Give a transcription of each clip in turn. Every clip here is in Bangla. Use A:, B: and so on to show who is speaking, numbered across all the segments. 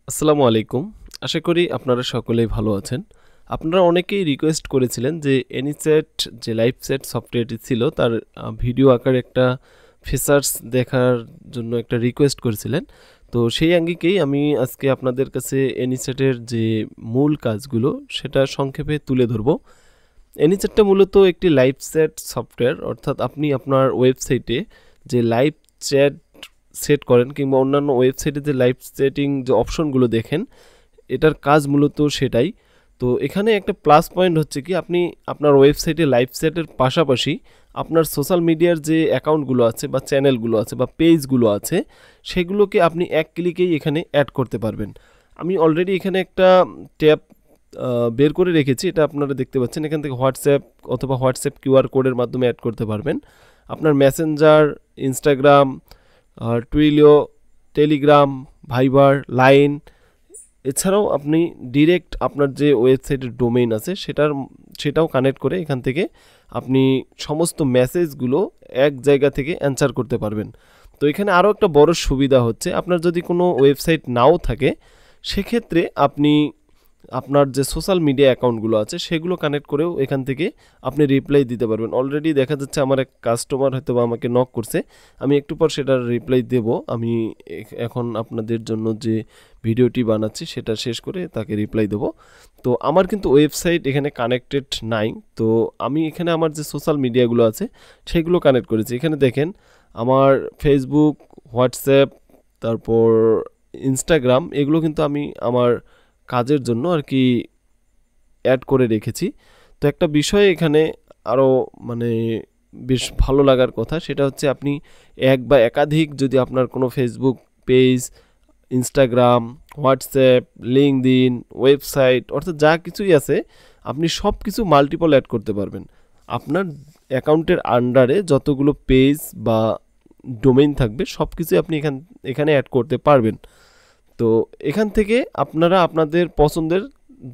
A: আসসালামু আলাইকুম। আশা করি আপনারা সকলেই ভালো আছেন। আপনারা অনেকেই রিকোয়েস্ট করেছিলেন যে এনিচ্যাট যে লাইভচ্যাট সফটওয়্যারটি ছিল তার ভিডিও আকারে একটা ফিচার্স দেখার জন্য একটা রিকোয়েস্ট করেছিলেন। তো সেই আঙ্গিকেই আমি আজকে আপনাদের কাছে এনিচ্যাটের যে মূল কাজগুলো সেটা সংক্ষেপে তুলে ধরব। এনিচ্যাটটা মূলত একটি লাইভচ্যাট সফটওয়্যার, অর্থাৎ আপনি আপনার ওয়েবসাইটে যে লাইভ চ্যাট সেট করেন কিংবা অন্যান্য ওয়েবসাইটে যে লাইভ চ্যাটিং যে অপশনগুলো দেখেন, এটার কাজ মূলত সেটাই। তো এখানে একটা প্লাস পয়েন্ট হচ্ছে কি, আপনি আপনার ওয়েবসাইটে লাইভ চ্যাটের পাশাপাশি আপনার সোশ্যাল মিডিয়ার যে অ্যাকাউন্টগুলো আছে বা চ্যানেলগুলো আছে বা পেজগুলো আছে সেগুলোকে আপনি এক ক্লিকেই এখানে অ্যাড করতে পারবেন। আমি অলরেডি এখানে একটা ট্যাব বের করে রেখেছি, এটা আপনারা দেখতে পাচ্ছেন। এখান থেকে হোয়াটসঅ্যাপ অথবা হোয়াটসঅ্যাপ কিউআর কোডের মাধ্যমে অ্যাড করতে পারবেন। আপনার মেসেঞ্জার, ইনস্টাগ্রাম, টুইলিও, টেলিগ্রাম, ভাইবার, লাইন, এছাড়াও আপনি ডিরেক্ট আপনার যে ওয়েবসাইটের ডোমেইন আছে সেটাও কানেক্ট করে এখান থেকে আপনি সমস্ত মেসেজগুলো এক জায়গা থেকে অ্যান্সার করতে পারবেন। তো এখানে আরও একটা বড় সুবিধা হচ্ছে, আপনার যদি কোনো ওয়েবসাইট নাও থাকে সেক্ষেত্রে আপনি আপনার যে সোশ্যাল মিডিয়া অ্যাকাউন্টগুলো আছে সেগুলো কানেক্ট করেও এখান থেকে আপনি রিপ্লাই দিতে পারবেন। অলরেডি দেখা যাচ্ছে আমার এক কাস্টমার হয়তো বা আমাকে নক করছে, আমি একটু পর সেটার রিপ্লাই দেব। আমি এখন আপনাদের জন্য যে ভিডিওটি বানাচ্ছি সেটা শেষ করে তাকে রিপ্লাই দেব। তো আমার কিন্তু ওয়েবসাইট এখানে কানেক্টেড নাই, তো আমি এখানে আমার যে সোশ্যাল মিডিয়াগুলো আছে সেগুলো কানেক্ট করেছি। এখানে দেখেন আমার ফেসবুক, হোয়াটসঅ্যাপ, তারপর ইনস্টাগ্রাম, এগুলো কিন্তু আমি আমার কাজের জন্য আর কি অ্যাড করে রেখেছি। তো একটা বিষয় এখানে আরও মানে বেশ ভালো লাগার কথা, সেটা হচ্ছে আপনি এক বা একাধিক যদি আপনার কোনো Facebook page, Instagram, WhatsApp, LinkedIn, website, অর্থাৎ যা কিছুই আছে আপনি সব কিছু মাল্টিপল অ্যাড করতে পারবেন। আপনার অ্যাকাউন্টের আন্ডারে যতগুলো পেজ বা ডোমেইন থাকবে সব কিছুই আপনি এখানে অ্যাড করতে পারবেন। তো এখান থেকে আপনারা আপনাদের পছন্দের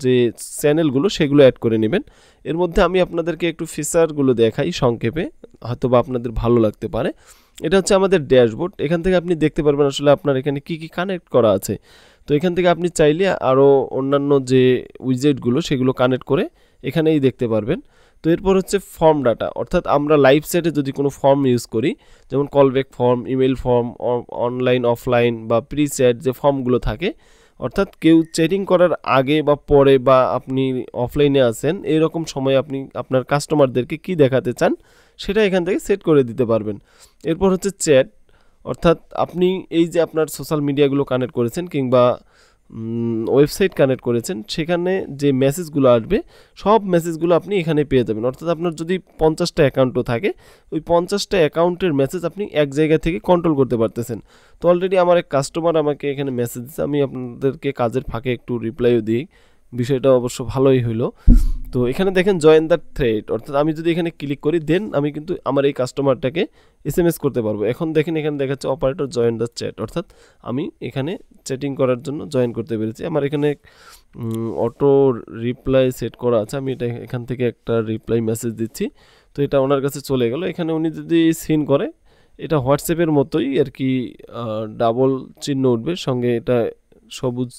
A: যে চ্যানেলগুলো সেগুলো অ্যাড করে নেবেন। এর মধ্যে আমি আপনাদেরকে একটু ফিচারগুলো দেখাই সংক্ষেপে, হয়তো বা আপনাদের ভালো লাগতে পারে। এটা হচ্ছে আমাদের ড্যাশবোর্ড। এখান থেকে আপনি দেখতে পারবেন আসলে আপনার এখানে কি কি কানেক্ট করা আছে। তো এখান থেকে আপনি চাইলে আরও অন্যান্য যে উইজেটগুলো সেগুলো কানেক্ট করে এখানেই দেখতে পারবেন। তো এরপর হচ্ছে ফর্ম ডাটা, অর্থাৎ আমরা লাইভ চ্যাটে যদি কোনো ফর্ম ইউজ করি, যেমন callback form, email form, online, offline বা প্রি চ্যাট যে ফর্মগুলো থাকে, অর্থাৎ কেউ চ্যাটিং করার আগে বা পরে বা আপনি অফলাইনে আছেন এরকম সময় আপনি আপনার কাস্টমারদেরকে কি দেখাতে চান সেটা এখান থেকে সেট করে দিতে পারবেন। এরপর হচ্ছে চ্যাট, অর্থাৎ আপনি এই যে আপনার সোশ্যাল মিডিয়াগুলো কানেক্ট করেছেন কিংবা ওয়েবসাইট কানেক্ট করেছেন, সেখানে যে মেসেজগুলো আসবে সব মেসেজগুলো আপনি এখানে পেয়ে যাবেন। অর্থাৎ আপনার যদি 50টা অ্যাকাউন্টও থাকে, ওই 50টা অ্যাকাউন্টের মেসেজ আপনি এক জায়গা থেকে কন্ট্রোল করতে পারতেছেন। তো অলরেডি আমার এক কাস্টমার আমাকে এখানে মেসেজ দিচ্ছে, আমি আপনাদেরকে কাজের ফাঁকে একটু রিপ্লাইও দিই, বিষয়টা অবশ্য ভালোই হইলো। তো এখানে দেখেন জয়েন দ্য থ্রেড, অর্থাৎ আমি যদি এখানে ক্লিক করি দেন আমি কিন্তু আমার এই কাস্টমারটাকে এসএমএস করতে পারবো। এখন দেখেন এখানে দেখাচ্ছে অপারেটর জয়েন দ্য চ্যাট, অর্থাৎ আমি এখানে চ্যাটিং করার জন্য জয়েন করতে পেরেছি। আমার এখানে অটো রিপ্লাই সেট করা আছে, আমি এটা এখান থেকে একটা রিপ্লাই মেসেজ দিচ্ছি, তো এটা ওনার কাছে চলে গেল। এখানে উনি যদি সিন করে, এটা হোয়াটসঅ্যাপের মতোই আর কি, ডাবল চিহ্ন উঠবে, সঙ্গে এটা সবুজ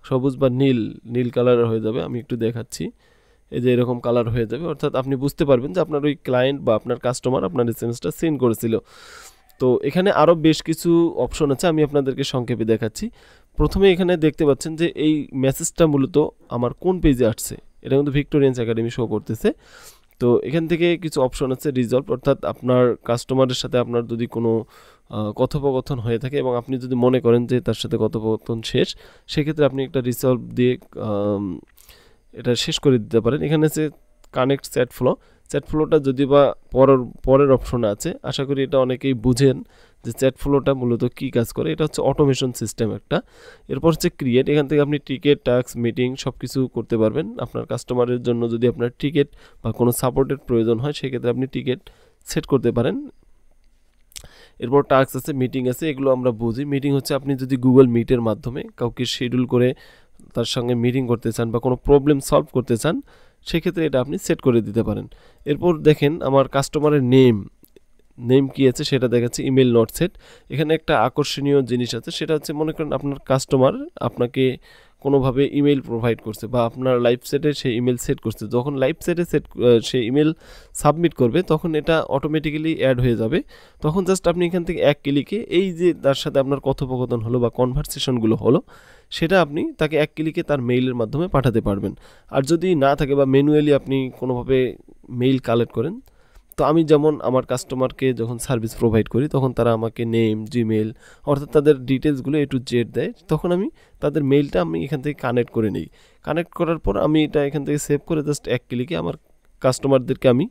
A: সবুজ বা নীল নীল কালারের হয়ে যাবে। আমি একটু দেখাচ্ছি, এই যে এরকম কালার হয়ে যাবে, অর্থাৎ আপনি বুঝতে পারবেন যে আপনার ওই ক্লায়েন্ট বা আপনার কাস্টমার আপনার এসএমএসটা সেন্ড করেছিল। তো এখানে আরও বেশ কিছু অপশন আছে, আমি আপনাদেরকে সংক্ষেপে দেখাচ্ছি। প্রথমে এখানে দেখতে পাচ্ছেন যে এই মেসেজটা মূলত আমার কোন পেজে আসছে, এটা কিন্তু ভিক্টোরিয়ান্স একাডেমি শো করতেছে। তো এখান থেকে কিছু অপশন আছে রিজলভ, অর্থাৎ আপনার কাস্টমারের সাথে আপনার যদি কোনো কথোপকথন হয়ে থাকে এবং আপনি যদি মনে করেন যে তার সাথে কথোপকথন শেষ, সেক্ষেত্রে আপনি একটা রিজলভ দিয়ে এটা শেষ করে দিতে পারেন। এখানে আছে কানেক্ট চ্যাট ফ্লো, চ্যাট ফ্লোটা যদি বা পরের অপশনে আছে, আশা করি এটা অনেকেই বুঝেন যে চ্যাট ফ্লোটা মূলত কী কাজ করে। এটা হচ্ছে অটোমেশন সিস্টেম একটা। এরপর হচ্ছে ক্রিয়েট, এখান থেকে আপনি টিকিট, টাস্ক, মিটিং সব কিছু করতে পারবেন। আপনার কাস্টমারের জন্য যদি আপনার টিকিট বা কোনো সাপোর্টের প্রয়োজন হয় সেক্ষেত্রে আপনি টিকিট সেট করতে পারেন। এরপর টাস্ক আছে, মিটিং আছে, এগুলো আমরা বুঝি। মিটিং হচ্ছে আপনি যদি গুগল মিটের মাধ্যমে কাউকে শিডিউল করে তার সঙ্গে মিটিং করতে চান বা কোনো প্রবলেম সলভ করতে চান, সেক্ষেত্রে এটা আপনি সেট করে দিতে পারেন। এরপর দেখেন আমার কাস্টমারের নেম কি আছে সেটা দেখাচ্ছে, ইমেল নট সেট। এখানে একটা আকর্ষণীয় জিনিস আছে, সেটা হচ্ছে মনে করেন আপনার কাস্টমার আপনাকে কোনোভাবে ইমেল প্রোভাইড করছে বা আপনার লাইভ সেটে সেই ইমেল সেট করছে, যখন লাইভ সেটে সেই ইমেল সাবমিট করবে তখন এটা অটোমেটিক্যালি অ্যাড হয়ে যাবে। তখন জাস্ট আপনি এখান থেকে এক ক্লিকে এই যে তার সাথে আপনার কথোপকথন হলো বা কনভারসেশনগুলো হলো সেটা আপনি তাকে এক ক্লিকে তার মেইলের মাধ্যমে পাঠাতে পারবেন। আর যদি না থাকে বা ম্যানুয়ালি আপনি কোনোভাবে মেইল কালেক্ট করেন, তো আমি যেমন আমার কাস্টমারকে যখন সার্ভিস প্রোভাইড করি তখন তারা আমাকে নেম, জিমেল অর্থাৎ তাদের ডিটেলসগুলো A to Z দেয়, তখন আমি তাদের মেইলটা আমি এখান থেকে কানেক্ট করে নিই। কানেক্ট করার পর আমি এটা এখান থেকে সেভ করে জাস্ট এক ক্লিকে আমার কাস্টমারদেরকে আমি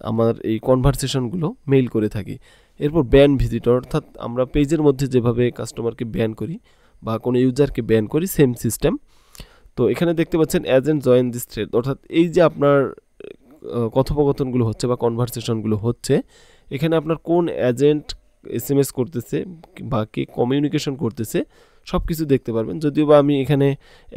A: আমার এই কনভারসেশনগুলো মেইল করে থাকি। এরপর ব্যান ভিজিটর, অর্থাৎ আমরা পেজের মধ্যে যেভাবে কাস্টমারকে ব্যান করি বা কোনো ইউজারকে ব্যান করি সেম সিস্টেম। তো এখানে দেখতে পাচ্ছেন এজেন্ট জয়েন দিস থ্রেড, অর্থাৎ এই যে আপনার কথোপকথনগুলো হচ্ছে বা কনভারসেশনগুলো হচ্ছে, এখানে আপনার কোন এজেন্ট SMS করতেছে বা কে কমিউনিকেশন করতেছে সব কিছু দেখতে পারবেন। যদিও বা আমি এখানে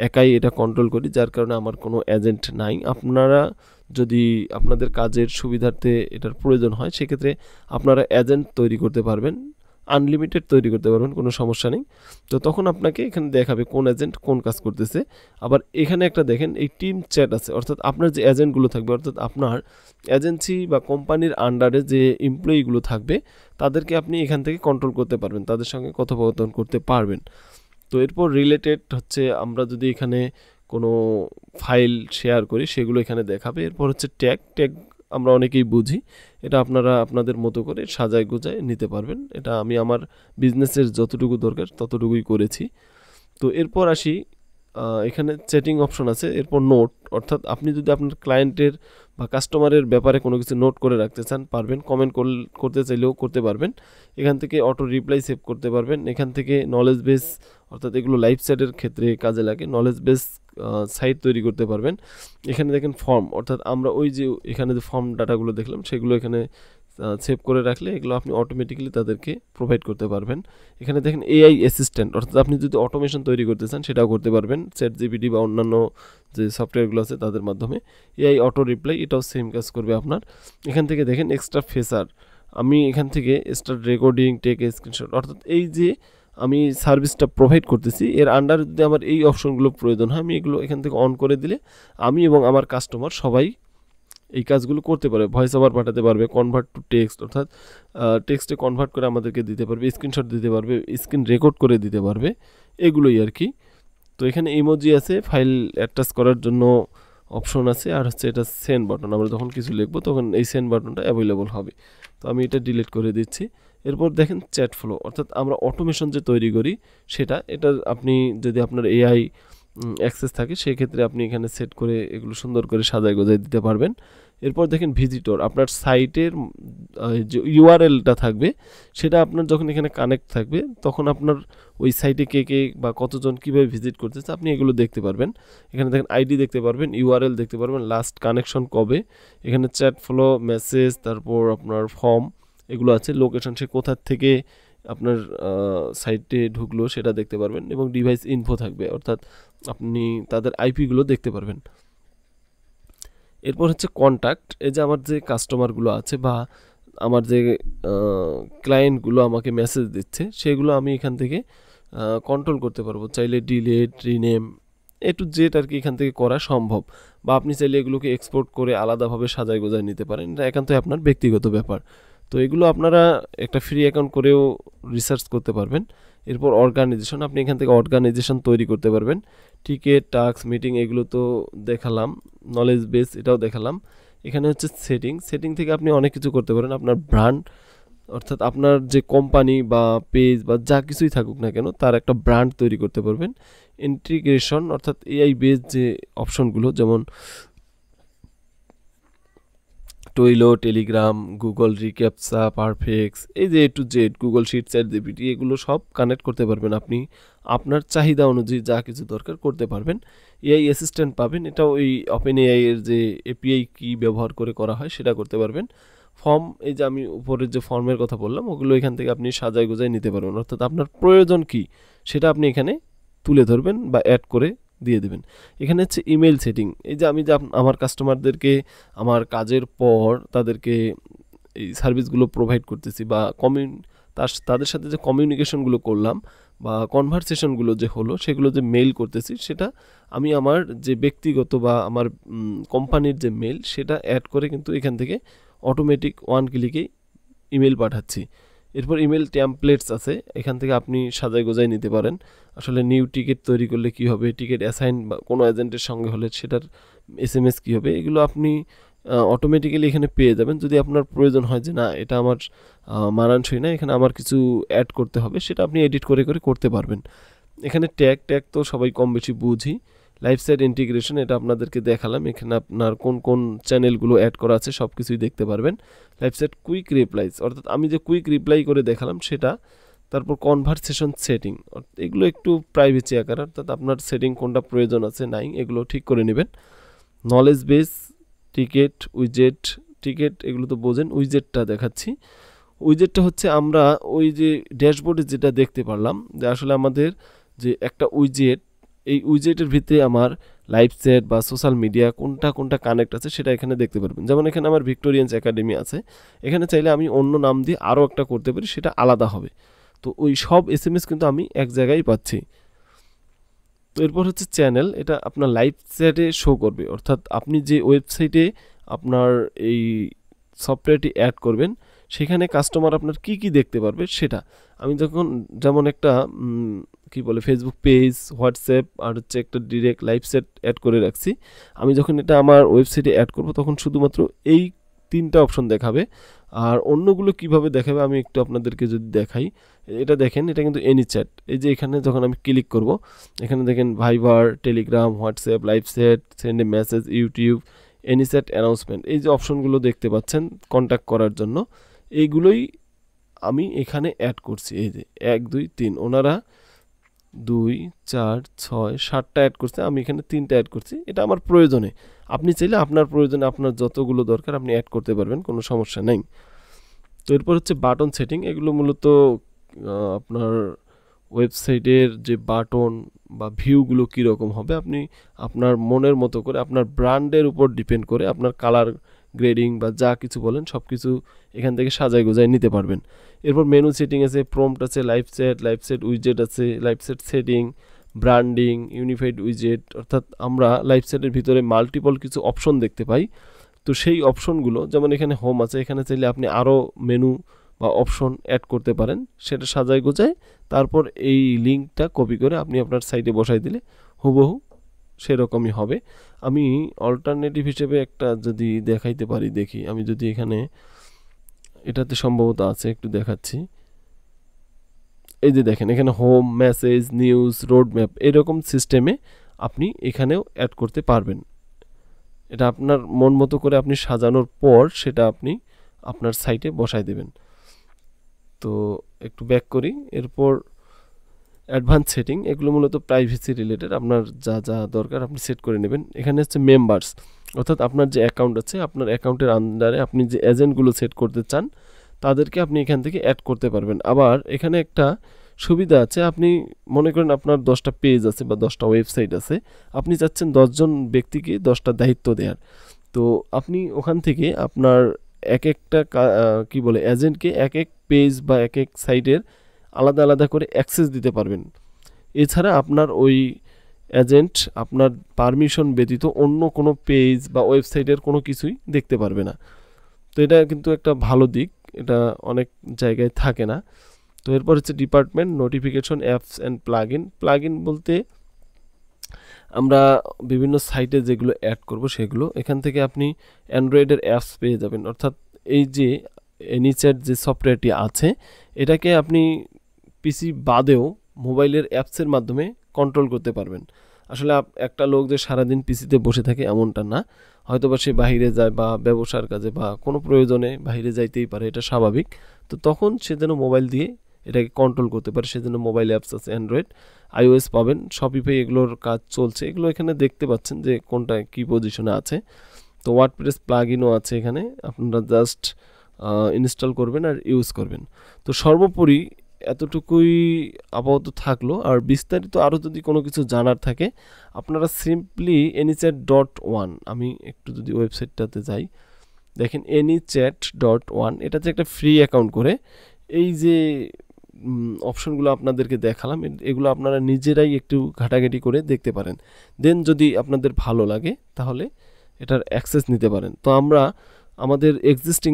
A: একাই এটা কন্ট্রোল করি, যার কারণে আমার কোনো এজেন্ট নাই। আপনারা যদি আপনাদের কাজের সুবিধার্থে এটার প্রয়োজন হয় সেক্ষেত্রে আপনারা এজেন্ট তৈরি করতে পারবেন, আনলিমিটেড তৈরি করতে পারবেন, কোনো সমস্যা নেই। তো তখন আপনাকে এখানে দেখাবে কোন এজেন্ট কোন কাজ করতেছে। আবার এখানে একটা দেখেন এই টিম চ্যাট আছে, অর্থাৎ আপনার যে এজেন্টগুলো থাকবে, অর্থাৎ আপনার এজেন্সি বা কোম্পানির আন্ডারে যে এমপ্লয়িগুলো থাকবে তাদেরকে আপনি এখান থেকে কন্ট্রোল করতে পারবেন, তাদের সঙ্গে কথোপকথন করতে পারবেন। তো এরপর রিলেটেড হচ্ছে আমরা যদি এখানে কোনো ফাইল শেয়ার করি সেগুলো এখানে দেখাবে। এরপর হচ্ছে ট্যাগ, ট্যাগ আমরা অনেকেই বুঝি, এটা আপনারা আপনাদের মতো করে সাজায় গোজায় নিতে পারবেন। এটা আমি আমার বিজনেসের যতটুকু দরকার ততটুকুই করেছি। তো এরপর আসি, এখানে চ্যাটিং অপশন আছে। এরপর নোট, অর্থাৎ আপনি যদি আপনার ক্লায়েন্টের বা কাস্টমারের ব্যাপারে কোনো কিছু নোট করে রাখতে চান পারবেন, কমেন্ট করতে চাইলেও করতে পারবেন। এখান থেকে অটো রিপ্লাই সেভ করতে পারবেন। এখান থেকে নলেজ বেস, অর্থাৎ এগুলো লাইভ সাইটের ক্ষেত্রে কাজে লাগে, নলেজ বেস সাইট তৈরি করতে পারবেন। এখানে দেখেন ফর্ম, অর্থাৎ আমরা ওই যে এখানে যে ফর্ম ডাটাগুলো দেখলাম সেগুলো এখানে সেভ করে রাখলে এগুলো আপনি অটোমেটিক্যালি তাদেরকে প্রোভাইড করতে পারবেন। এখানে দেখেন AI অ্যাসিস্ট্যান্ট, অর্থাৎ আপনি যদি অটোমেশন তৈরি করতে চান সেটাও করতে পারবেন ChatGPT বা অন্যান্য যে সফটওয়্যারগুলো আছে তাদের মাধ্যমে। AI অটো রিপ্লাই, এটাও সেম কাজ করবে আপনার। এখান থেকে দেখেন এক্সট্রা ফেসার, আমি এখান থেকে স্টার্ট রেকর্ডিং, টেক স্ক্রিনশট, অর্থাৎ এই যে আমি সার্ভিসটা প্রোভাইড করতেছি এর আন্ডার যদি আমার এই অপশনগুলো প্রয়োজন হয় আমি এগুলো এখান থেকে অন করে দিলে আমি এবং আমার কাস্টমার সবাই এই কাজগুলো করতে পারবে। ভয়েস ওভার পাঠাতে পারবে, কনভার্ট টু টেক্সট, অর্থাৎ টেক্সটে কনভার্ট করে আমাদেরকে দিতে পারবে, স্ক্রিনশট দিতে পারবে, স্ক্রিন রেকর্ড করে দিতে পারবে, এগুলোই আর কি। তো এখানে ইমোজি আছে, ফাইল অ্যাটাচ করার জন্য অপশন আছে, আর হচ্ছে এটা সেন্ড বাটন, আমরা যখন কিছু লিখবো তখন এই সেন্ড বাটনটা অ্যাভেলেবল হবে। তো আমি এটা ডিলিট করে দিচ্ছি। এরপর দেখেন চ্যাট ফ্লো, অর্থাৎ আমরা অটোমেশন যে তৈরি করি সেটা, এটা আপনি যদি আপনার AI অ্যাক্সেস থাকে সেক্ষেত্রে আপনি এখানে সেট করে এগুলো সুন্দর করে সাজায় গোজায় দিতে পারবেন। এরপর দেখেন ভিজিটর, আপনার সাইটের যে URLটা থাকবে সেটা আপনার যখন এখানে কানেক্ট থাকবে তখন আপনার ওই সাইটে কে কে বা কতজন কীভাবে ভিজিট করতেছে আপনি এগুলো দেখতে পারবেন। এখানে দেখেন ID দেখতে পারবেন, URL দেখতে পারবেন, লাস্ট কানেকশন কবে, এখানে চ্যাট ফ্লো, মেসেজ, তারপর আপনার ফর্ম এগুলো আছে, লোকেশন সে কোথা থেকে আপনার সাইটে ঢুকলো সেটা দেখতে পারবেন, এবং ডিভাইস ইনফো থাকবে, অর্থাৎ আপনি তাদের IPগুলো দেখতে পারবেন। এরপর হচ্ছে কন্ট্যাক্ট, এই যে আমার যে কাস্টমারগুলো আছে বা আমার যে ক্লায়েন্টগুলো আমাকে মেসেজ দিচ্ছে সেগুলো আমি এখান থেকে কন্ট্রোল করতে পারবো, চাইলে delete, rename, A to Z আর কি এখান থেকে করা সম্ভব। বা আপনি চাইলে এগুলোকে এক্সপোর্ট করে আলাদাভাবে সাজায় গোজায় নিতে পারেন, এটা একান্তই আপনার ব্যক্তিগত ব্যাপার। তো এগুলো আপনারা একটা ফ্রি অ্যাকাউন্ট করেও রিসার্চ করতে পারবেন। এরপর অর্গানাইজেশন, আপনি এখান থেকে অর্গানাইজেশন তৈরি করতে পারবেন। টিকেট, টাস্ক, মিটিং এগুলো তো দেখালাম, নলেজ বেস এটাও দেখালাম। এখানে হচ্ছে সেটিং, সেটিং থেকে আপনি অনেক কিছু করতে পারেন। আপনার ব্র্যান্ড, অর্থাৎ আপনার যে কোম্পানি বা পেজ বা যা কিছুই থাকুক না কেন তার একটা ব্র্যান্ড তৈরি করতে পারবেন। ইন্টিগ্রেশন, অর্থাৎ AI বেস যে অপশনগুলো যেমন টইলো, টেলিগ্রাম, গুগল রিক্যাপচা, পারফেক্স, এই যে A to Z, Google sheet, ChatGPT এগুলো সব কানেক্ট করতে পারবেন আপনি আপনার চাহিদা অনুযায়ী, যা কিছু দরকার করতে পারবেন। AI অ্যাসিস্ট্যান্ট পাবেন, এটা ওই OpenAI এর যে API কি ব্যবহার করে করা হয় সেটা করতে পারবেন। ফর্ম, এই যে আমি উপরের যে ফর্মের কথা বললাম ওগুলো এখান থেকে আপনি সাজায় গোজায় নিতে পারবেন, অর্থাৎ আপনার প্রয়োজন কি সেটা আপনি এখানে তুলে ধরবেন বা অ্যাড করে দিয়ে দেবেন। এখানে হচ্ছে ইমেল সেটিং, এই যে আমি যে আমার কাস্টমারদেরকে আমার কাজের পর তাদেরকে এই সার্ভিসগুলো প্রোভাইড করতেছি বা তাদের সাথে যে কমিউনিকেশনগুলো করলাম বা কনভারসেশনগুলো যে হলো সেগুলো যে মেইল করতেছি, সেটা আমি আমার যে ব্যক্তিগত বা আমার কোম্পানির যে মেইল সেটা অ্যাড করে কিন্তু এখান থেকে অটোমেটিক ওয়ান ক্লিকেই ইমেল পাঠাচ্ছি। এরপর ইমেল টেমপ্লেটস আছে, এখান থেকে আপনি সাজায় গোজায় নিতে পারেন। আসলে নিউ টিকিট তৈরি করলে কী হবে, টিকিট অ্যাসাইন বা কোনো এজেন্টের সঙ্গে হলে সেটার SMS কী হবে, এগুলো আপনি অটোমেটিক্যালি এখানে পেয়ে যাবেন। যদি আপনার প্রয়োজন হয় যে না এটা আমার মানানসই না, এখানে আমার কিছু অ্যাড করতে হবে, সেটা আপনি এডিট করে করতে পারবেন। এখানে ট্যাগ তো সবাই কম বেশি বুঝি। লাইভ সাইট ইন্টিগ্রেশন এটা আপনাদেরকে দেখালাম, এখানে আপনার কোন কোন চ্যানেলগুলো অ্যাড করা আছে সব কিছুই দেখতে পারবেন। লাইভ সাইট কুইক রিপ্লাইস, অর্থাৎ আমি যে কুইক রিপ্লাই করে দেখালাম সেটা। তারপর কনভারসেশন সেটিং, এগুলো একটু প্রাইভেসি আকার, অর্থাৎ আপনার সেটিং কোনটা প্রয়োজন আছে নাই এগুলো ঠিক করে নেবেন। নলেজ বেস, টিকিট, উইজেট, টিকিট এগুলো তো বোঝেন। উইজেটটা দেখাচ্ছি। উইজেটটা হচ্ছে আমরা ওই যে ড্যাশবোর্ডে যেটা দেখতে পারলাম যে আসলে আমাদের যে একটা উইজেট, এই উইজেটের ভিতরে আমার লাইভ সেট বা সোশ্যাল মিডিয়া কোনটা কানেক্ট আছে সেটা এখানে দেখতে পারবেন। যেমন এখানে আমার ভিক্টোরিয়ান্স একাডেমি আছে, এখানে চাইলে আমি অন্য নাম দিয়ে আরও একটা করতে পারি, সেটা আলাদা হবে। তো ওই সব SMS কিন্তু আমি এক জায়গায় পাচ্ছি। তো এরপর হচ্ছে চ্যানেল, এটা আপনার লাইভ চ্যাটে শো করবে, অর্থাৎ আপনি যে ওয়েবসাইটে আপনার এই সফটওয়্যারটি অ্যাড করবেন সেখানে কাস্টমার আপনার কি দেখতে পারবে সেটা। আমি যখন যেমন একটা কি বলে ফেসবুক পেজ, হোয়াটসঅ্যাপ আর হচ্ছে একটা ডিরেক্ট লাইভ চ্যাট অ্যাড করে রাখছি, আমি যখন এটা আমার ওয়েবসাইটে অ্যাড করব তখন শুধুমাত্র এই 3টা অপশন দেখাবে। আর অন্যগুলো কিভাবে দেখাবে আমি একটু আপনাদেরকে যদি দেখাই, এটা দেখেন, এটা কিন্তু এনি চ্যাট। এই যে এখানে যখন আমি ক্লিক করব, এখানে দেখেন Viber, Telegram, WhatsApp, live chat, send a message, YouTube, any chat, announcement, এই যে অপশনগুলো দেখতে পাচ্ছেন কন্ট্যাক্ট করার জন্য, এইগুলোই আমি এখানে অ্যাড করছি। এই যে 1 2 3, ওনারা 2 4 6 7টা অ্যাড করছে, আমি এখানে 3টা অ্যাড করছি, এটা আমার প্রয়োজনে। আপনি চাইলে আপনার প্রয়োজনে আপনার যতগুলো দরকার আপনি অ্যাড করতে পারবেন, কোনো সমস্যা নেই। তো এরপর হচ্ছে বাটন সেটিং, এগুলো মূলত আপনার ওয়েবসাইটের যে বাটন বা ভিউগুলো কীরকম হবে আপনি আপনার মনের মতো করে, আপনার ব্র্যান্ডের উপর ডিপেন্ড করে আপনার কালার গ্রেডিং বা যা কিছু বলেন সব কিছু এখান থেকে সাজায় গোজায় নিতে পারবেন। এরপর মেনু সেটিং আছে, প্রম্পট আছে, লাইভ সেট উইজেট আছে, live set setting, branding, unified উইজেট, অর্থাৎ আমরা লাইভ সেটের ভিতরে মাল্টিপল কিছু অপশন দেখতে পাই। তো সেই অপশনগুলো যেমন এখানে হোম আছে, এখানে চাইলে আপনি আরও মেনু বা অপশন অ্যাড করতে পারেন, সেটা সাজায় গোজায় তারপর এই লিঙ্কটা কপি করে আপনি আপনার সাইটে বসাই দিলে হুবহু সেরকমই হবে। আমি অল্টারনেটিভ হিসেবে একটা যদি দেখাইতে পারি, দেখি আমি যদি এখানে, এটাতে সম্ভবত আছে, একটু দেখাচ্ছি। এই যে দেখেন এখানে home, message, news, road map, এরকম সিস্টেমে আপনি এখানেও অ্যাড করতে পারবেন। এটা আপনার মন মতো করে আপনি সাজানোর পর সেটা আপনি আপনার সাইটে বসাই দেবেন। তো একটু ব্যাক করি। এরপর অ্যাডভান্স সেটিং, এগুলো মূলত প্রাইভেসি রিলেটেড, আপনার যা দরকার আপনি সেট করে নেবেন। এখানে হচ্ছে মেম্বার্স, অর্থাৎ আপনার যে অ্যাকাউন্ট আছে আপনার অ্যাকাউন্টের আন্ডারে আপনি যে এজেন্টগুলো সেট করতে চান তাদেরকে আপনি এখান থেকে অ্যাড করতে পারবেন। আবার এখানে একটা সুবিধা আছে, আপনি মনে করেন আপনার 10টা পেজ আছে বা 10টা ওয়েবসাইট আছে, আপনি চাচ্ছেন 10 জন ব্যক্তিকে 10টা দায়িত্ব দেওয়ার, তো আপনি ওখান থেকে আপনার এক একটা কি বলে এজেন্টকে এক এক পেজ বা এক এক সাইটের আলাদা আলাদা করে অ্যাক্সেস দিতে পারবেন। এছাড়া আপনার ওই এজেন্ট আপনার পারমিশন ব্যতীত অন্য কোনো পেজ বা ওয়েবসাইটের কোনো কিছুই দেখতে পারবে না। তো এটা কিন্তু একটা ভালো দিক, এটা অনেক জায়গায় থাকে না। তো এরপর হচ্ছে department, notification, apps and plug in বলতে আমরা বিভিন্ন সাইটে যেগুলো অ্যাড করব সেগুলো, এখান থেকে আপনি অ্যান্ড্রয়েডের অ্যাপস পেয়ে যাবেন, অর্থাৎ এই যে এনিচ্যাট যে সফটওয়্যারটি আছে এটাকে আপনি পিসি বাদেও মোবাইলের অ্যাপসের মাধ্যমে কন্ট্রোল করতে পারবেন। আসলে একটা লোক যে সারাদিন পিসিতে বসে থাকে এমনটা না, হয়তোবা সে বাইরে যায় বা ব্যবসার কাজে বা কোনো প্রয়োজনে বাইরে যাইতেই পারে, এটা স্বাভাবিক। তো তখন সে যেন মোবাইল দিয়ে এটাকে কন্ট্রোল করতে পারে, সেজন্য মোবাইল অ্যাপস আছে, অ্যান্ড্রয়েড, iOS পাবেন, শপিফাই এগুলোর কাজ চলছে, এগুলো এখানে দেখতে পাচ্ছেন যে কোনটা কী পজিশনে আছে। তো ওয়ার্ডপ্রেস প্লাগইনও আছে, এখানে আপনারা জাস্ট ইনস্টল করবেন আর ইউজ করবেন। তো সর্বোপরি এতটুকুই আপাতত থাকলো, আর বিস্তারিত আরও যদি কোনো কিছু জানার থাকে আপনারা সিম্পলি anychat.1, আমি একটু যদি ওয়েবসাইটটাতে যাই, দেখেন anychat.1, এটা যে একটা ফ্রি অ্যাকাউন্ট করে এই যে অপশনগুলো আপনাদেরকে দেখালাম, এগুলো আপনারা নিজেরাই একটু ঘাটাঘাটি করে দেখতে পারেন। দেন যদি আপনাদের ভালো লাগে তাহলে এটার অ্যাক্সেস নিতে পারেন। তো আমরা আমাদের এক্সিস্টিং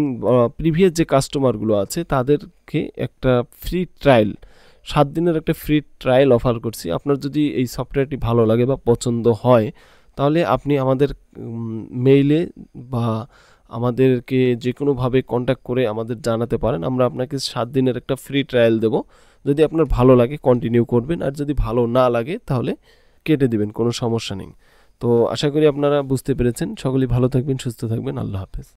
A: প্রিভিয়াস যে কাস্টমারগুলো আছে তাদেরকে একটা ফ্রি ট্রায়াল, 7 দিনের একটা ফ্রি ট্রায়াল অফার করছি। আপনার যদি এই সফটওয়্যারটি ভালো লাগে বা পছন্দ হয় তাহলে আপনি আমাদের মেইলে বা আমাদেরকে যে কোনোভাবে কন্ট্যাক্ট করে আমাদের জানাতে পারেন। আমরা আপনাকে 7 দিনের একটা ফ্রি ট্রায়াল দেব। যদি আপনার ভালো লাগে কন্টিনিউ করবেন, আর যদি ভালো না লাগে তাহলে কেটে দিবেন, কোনো সমস্যা নেই। তো আশা করি আপনারা বুঝতে পেরেছেন। সকলেই ভালো থাকবেন, সুস্থ থাকবেন। আল্লাহ হাফেজ।